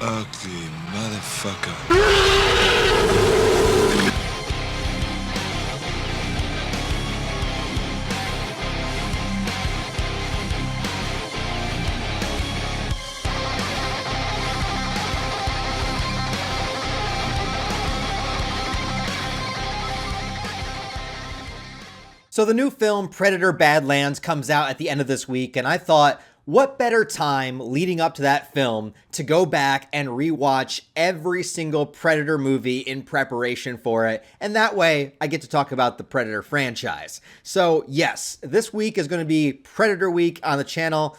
Ugly motherfucker. So the new film Predator Badlands comes out at the end of this week, and I thought, what better time leading up to that film to go back and rewatch every single Predator movie in preparation for it, and that way I get to talk about the Predator franchise. So yes, this week is going to be Predator Week on the channel.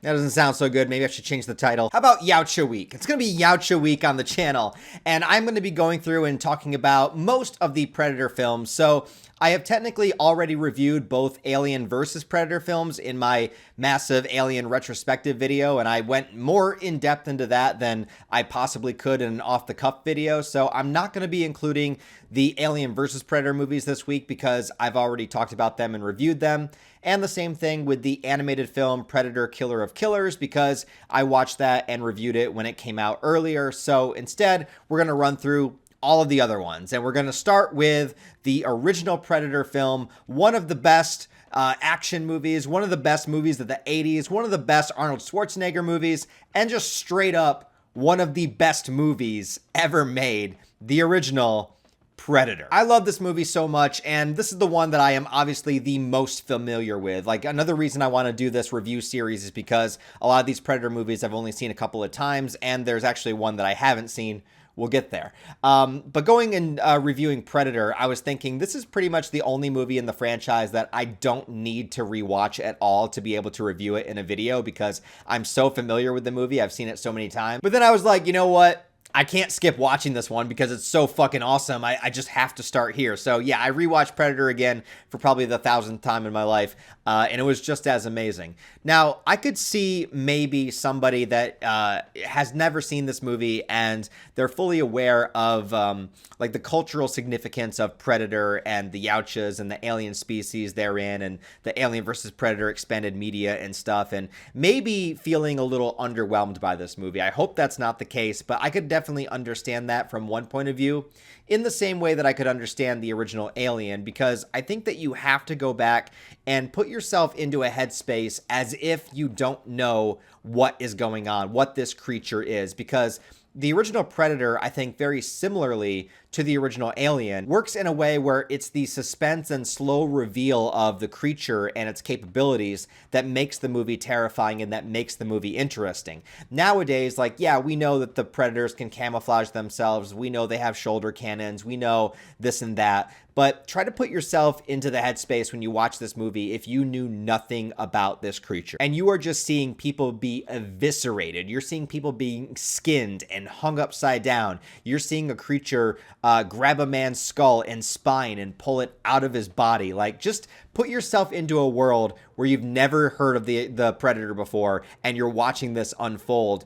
That doesn't sound so good. Maybe I should change the title. How about Yautja Week? It's going to be Yautja Week on the channel, and I'm going to be going through and talking about most of the Predator films. So I have technically already reviewed both Alien vs. Predator films in my massive Alien retrospective video, and I went more in depth into that than I possibly could in an off-the-cuff video. So I'm not going to be including the Alien vs. Predator movies this week because I've already talked about them and reviewed them. And the same thing with the animated film Predator Killer of Killers because I watched that and reviewed it when it came out earlier. So instead, we're going to run through all of the other ones. And we're going to start with the original Predator film, one of the best action movies, one of the best movies of the 80s, one of the best Arnold Schwarzenegger movies, and just straight up one of the best movies ever made, the original Predator. I love this movie so much, and this is the one that I am obviously the most familiar with. Like, another reason I want to do this review series is because a lot of these Predator movies I've only seen a couple of times, and there's actually one that I haven't seen. We'll get there. But going and reviewing Predator, I was thinking this is pretty much the only movie in the franchise that I don't need to rewatch at all to be able to review it in a video because I'm so familiar with the movie. I've seen it so many times. But then I was like, you know what? I can't skip watching this one because it's so fucking awesome. I just have to start here. So yeah, I rewatched Predator again for probably the 1,000th time in my life, and it was just as amazing. Now, I could see maybe somebody that has never seen this movie and they're fully aware of like the cultural significance of Predator and the Yautjas and the alien species therein and the Alien versus Predator expanded media and stuff, and maybe feeling a little underwhelmed by this movie. I hope that's not the case, but I could definitely understand that from one point of view, in the same way that I could understand the original Alien, because I think that you have to go back and put yourself into a headspace as if you don't know what is going on, what this creature is, because the original Predator, I think very similarly to the original Alien, works in a way where it's the suspense and slow reveal of the creature and its capabilities that makes the movie terrifying and that makes the movie interesting. Nowadays, like, yeah, we know that the Predators can camouflage themselves. We know they have shoulder cannons. We know this and that. But try to put yourself into the headspace when you watch this movie if you knew nothing about this creature. And you are just seeing people be eviscerated. You're seeing people being skinned and hung upside down. You're seeing a creature grab a man's skull and spine and pull it out of his body. Like, just put yourself into a world where you've never heard of the Predator before and you're watching this unfold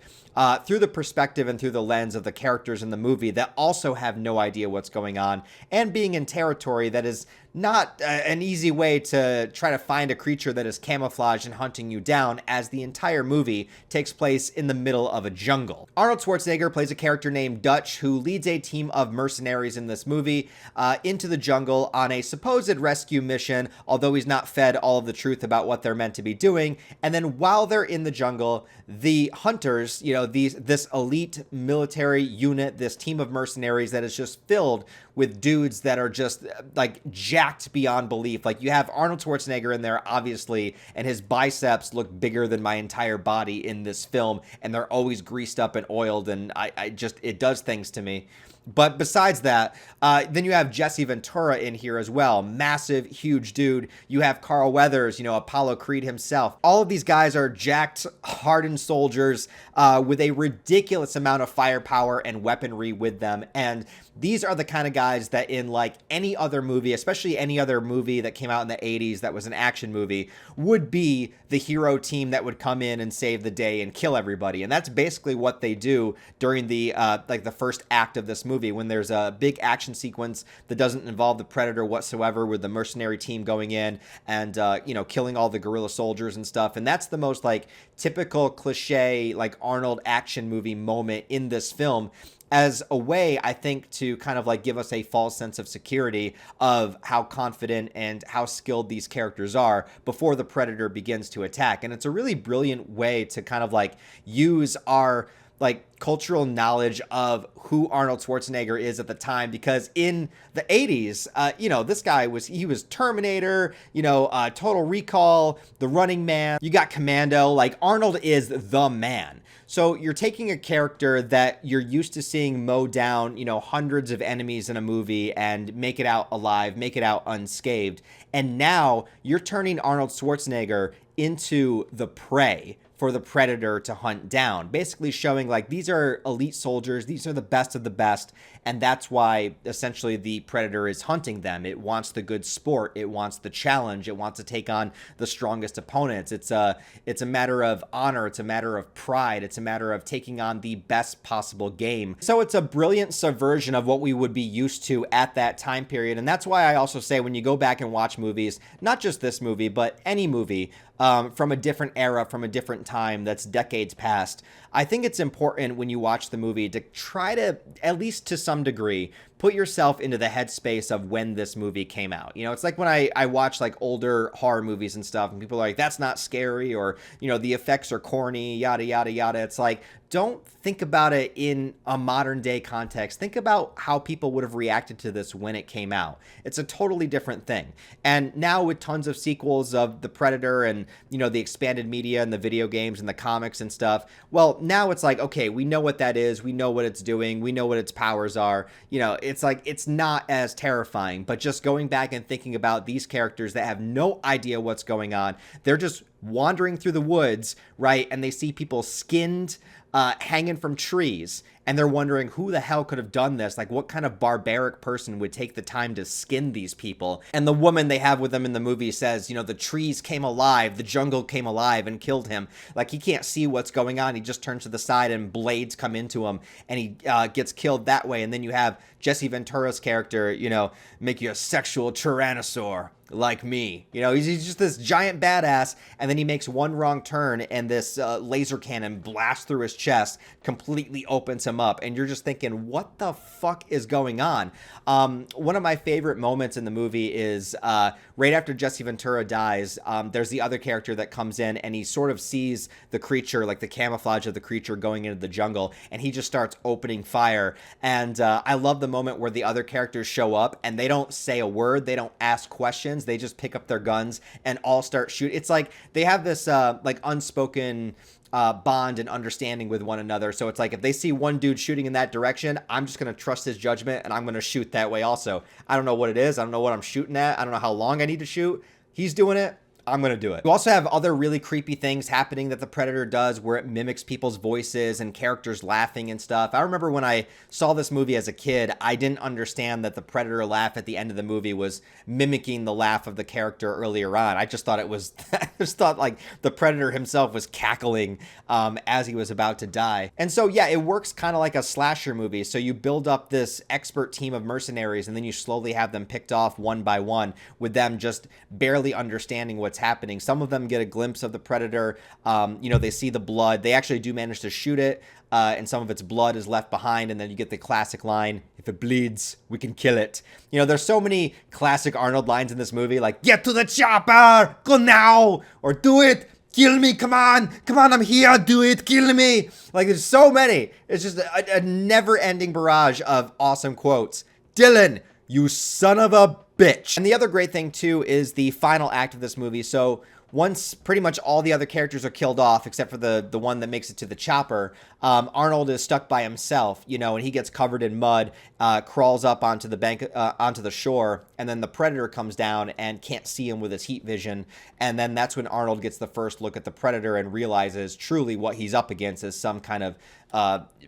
through the perspective and through the lens of the characters in the movie that also have no idea what's going on, and being in territory that is not an easy way to try to find a creature that is camouflaged and hunting you down, as the entire movie takes place in the middle of a jungle. Arnold Schwarzenegger plays a character named Dutch who leads a team of mercenaries in this movie into the jungle on a supposed rescue mission, although he's not fed all of the truth about what they're meant to be doing. And then while they're in the jungle, the hunters, you know, this elite military unit, this team of mercenaries that is just filled with dudes that are just like jacked beyond belief. Like, you have Arnold Schwarzenegger in there, obviously, and his biceps look bigger than my entire body in this film, and they're always greased up and oiled, and I just, it does things to me. But besides that, then you have Jesse Ventura in here as well. Massive, huge dude. You have Carl Weathers, you know, Apollo Creed himself. All of these guys are jacked, hardened soldiers with a ridiculous amount of firepower and weaponry with them. And these are the kind of guys that in like any other movie, especially any other movie that came out in the 80s that was an action movie, would be the hero team that would come in and save the day and kill everybody. And that's basically what they do during the like the first act of this movie, when there's a big action sequence that doesn't involve the Predator whatsoever, with the mercenary team going in and killing all the guerrilla soldiers and stuff. And that's the most like typical cliche like Arnold action movie moment in this film, as a way, I think, to kind of like give us a false sense of security of how confident and how skilled these characters are before the Predator begins to attack. And it's a really brilliant way to kind of like use our like cultural knowledge of who Arnold Schwarzenegger is at the time, because in the 80s, this guy was Terminator, Total Recall, The Running Man, you got Commando, like Arnold is the man. So you're taking a character that you're used to seeing mow down, hundreds of enemies in a movie and make it out alive, make it out unscathed. And now you're turning Arnold Schwarzenegger into the prey for the Predator to hunt down, basically showing like these are elite soldiers, these are the best of the best, and that's why essentially the Predator is hunting them. It wants the good sport, it wants the challenge, it wants to take on the strongest opponents. It's a matter of honor, it's a matter of pride, it's a matter of taking on the best possible game. So it's a brilliant subversion of what we would be used to at that time period, and that's why I also say when you go back and watch movies, not just this movie, but any movie, from a different era, from a different time that's decades past, I think it's important when you watch the movie to try to, at least to some degree, put yourself into the headspace of when this movie came out. It's like when I watch like older horror movies and stuff, and people are like, that's not scary, or, the effects are corny, yada, yada, yada. It's like, don't think about it in a modern day context. Think about how people would have reacted to this when it came out. It's a totally different thing. And now with tons of sequels of The Predator and, the expanded media and the video games and the comics and stuff, well, now it's like, okay, we know what that is. We know what it's doing. We know what its powers are. It's like, it's not as terrifying, but just going back and thinking about these characters that have no idea what's going on. They're just wandering through the woods, right? And they see people skinned, hanging from trees, and they're wondering who the hell could have done this. Like, what kind of barbaric person would take the time to skin these people? And the woman they have with them in the movie says, the trees came alive, the jungle came alive and killed him. Like, he can't see what's going on. He just turns to the side and blades come into him, and he gets killed that way. And then you have Jesse Ventura's character, make you a sexual tyrannosaur like me. He's just this giant badass, and then he makes one wrong turn, and this laser cannon blasts through his chest, completely opens him up, and you're just thinking, what the fuck is going on? One of my favorite moments in the movie is right after Jesse Ventura dies, there's the other character that comes in, and he sort of sees the creature, like the camouflage of the creature going into the jungle, and he just starts opening fire. And I love the moment where the other characters show up, and they don't say a word, they don't ask questions, they just pick up their guns and all start shooting. It's like they have this like unspoken bond and understanding with one another. So it's like if they see one dude shooting in that direction, I'm just going to trust his judgment and I'm going to shoot that way also. I don't know what it is. I don't know what I'm shooting at. I don't know how long I need to shoot. He's doing it. I'm going to do it. You also have other really creepy things happening that the Predator does where it mimics people's voices and characters laughing and stuff. I remember when I saw this movie as a kid, I didn't understand that the Predator laugh at the end of the movie was mimicking the laugh of the character earlier on. I just thought it was, I just thought like the Predator himself was cackling as he was about to die. And so, yeah, it works kind of like a slasher movie. So you build up this expert team of mercenaries and then you slowly have them picked off one by one with them just barely understanding what's happening. Some of them get a glimpse of the Predator. They see the blood. They actually do manage to shoot it, and some of its blood is left behind. And then you get the classic line, "If it bleeds, we can kill it." There's so many classic Arnold lines in this movie, like "Get to the chopper, go now," or "Do it, kill me, come on, I'm here, do it, kill me." Like, there's so many. It's just a never-ending barrage of awesome quotes. "Dylan, you son of a bitch." And the other great thing too is the final act of this movie. So once pretty much all the other characters are killed off, except for the one that makes it to the chopper, Arnold is stuck by himself, and he gets covered in mud, crawls up onto the bank, onto the shore, and then the Predator comes down and can't see him with his heat vision. And then that's when Arnold gets the first look at the Predator and realizes truly what he's up against is some kind of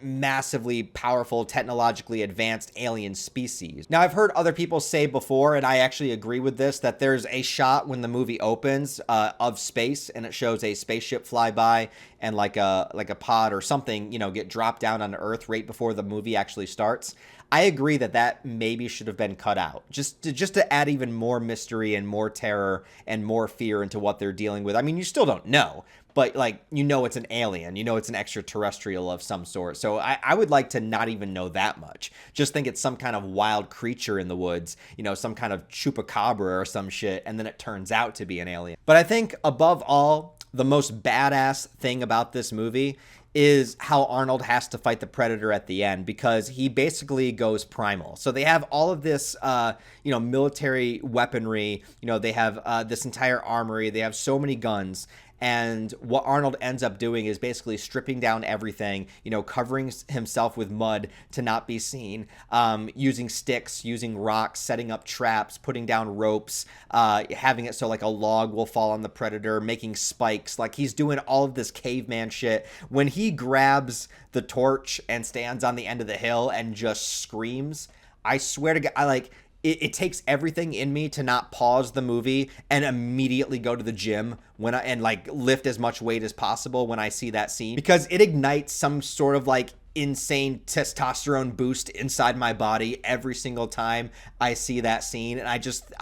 massively powerful, technologically advanced alien species. Now, I've heard other people say before, and I actually agree with this, that there's a shot when the movie opens of space, and it shows a spaceship fly by and like a pod or something, get dropped down on Earth right before the movie actually starts. I agree that maybe should have been cut out, just to add even more mystery and more terror and more fear into what they're dealing with. I mean, you still don't know, but it's an alien, it's an extraterrestrial of some sort. So I would like to not even know that much. Just think it's some kind of wild creature in the woods, some kind of chupacabra or some shit, and then it turns out to be an alien. But I think above all, the most badass thing about this movie is how Arnold has to fight the Predator at the end, because he basically goes primal. So they have all of this, military weaponry. They have this entire armory. They have so many guns. And what Arnold ends up doing is basically stripping down everything, covering himself with mud to not be seen, using sticks, using rocks, setting up traps, putting down ropes, having it so like a log will fall on the Predator, making spikes. Like, he's doing all of this caveman shit. When he grabs the torch and stands on the end of the hill and just screams, I swear to God, it takes everything in me to not pause the movie and immediately go to the gym and lift as much weight as possible when I see that scene, because it ignites some sort of insane testosterone boost inside my body every single time I see that scene, and I just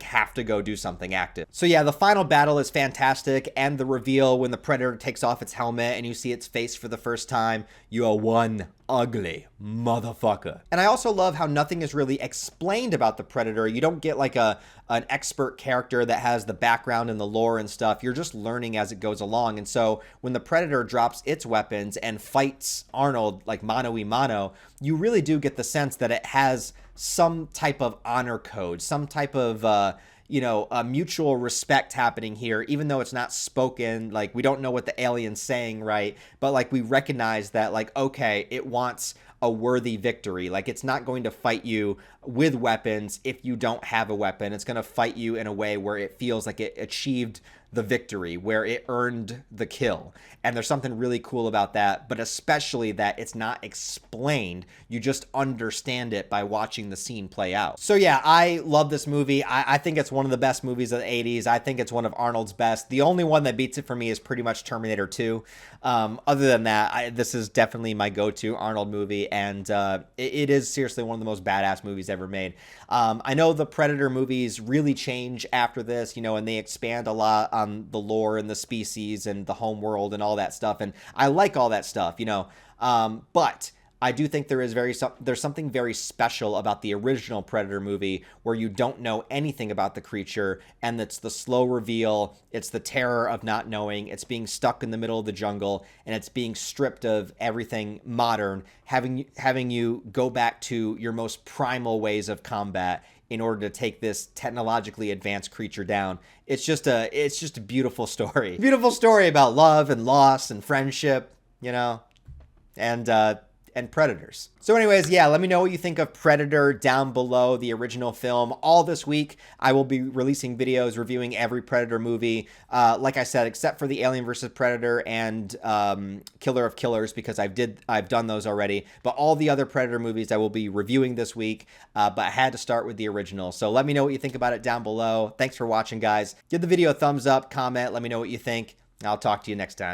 have to go do something active. So yeah, the final battle is fantastic, and the reveal when the Predator takes off its helmet and you see its face for the first time. You are one ugly motherfucker. And I also love how nothing is really explained about the Predator. You don't get an expert character that has the background and the lore and stuff. You're just learning as it goes along. And so when the Predator drops its weapons and fights Arnold mano a mano, you really do get the sense that it has some type of honor code, some type of a mutual respect happening here, even though it's not spoken. We don't know what the alien's saying, right? But we recognize that okay, it wants a worthy victory. It's not going to fight you with weapons if you don't have a weapon. It's going to fight you in a way where it feels like it achieved the victory, where it earned the kill. And there's something really cool about that, but especially that it's not explained. You just understand it by watching the scene play out. So yeah, I love this movie. I think it's one of the best movies of the 80s. I think it's one of Arnold's best. The only one that beats it for me is pretty much Terminator 2. Other than that, this is definitely my go-to Arnold movie, and it is seriously one of the most badass movies ever made. I know the Predator movies really change after this, and they expand a lot on the lore and the species and the home world and all that stuff, and I like all that stuff, but I do think there's something very special about the original Predator movie, where you don't know anything about the creature, and it's the slow reveal, it's the terror of not knowing, it's being stuck in the middle of the jungle, and it's being stripped of everything modern, having you go back to your most primal ways of combat in order to take this technologically advanced creature down. It's just a beautiful story. Beautiful story about love and loss and friendship, and predators. So anyways, yeah, let me know what you think of Predator down below, the original film. All this week, I will be releasing videos reviewing every Predator movie. Like I said, except for the Alien vs. Predator and Killer of Killers, because I've done those already. But all the other Predator movies I will be reviewing this week. But I had to start with the original. So let me know what you think about it down below. Thanks for watching, guys. Give the video a thumbs up, comment, let me know what you think. I'll talk to you next time.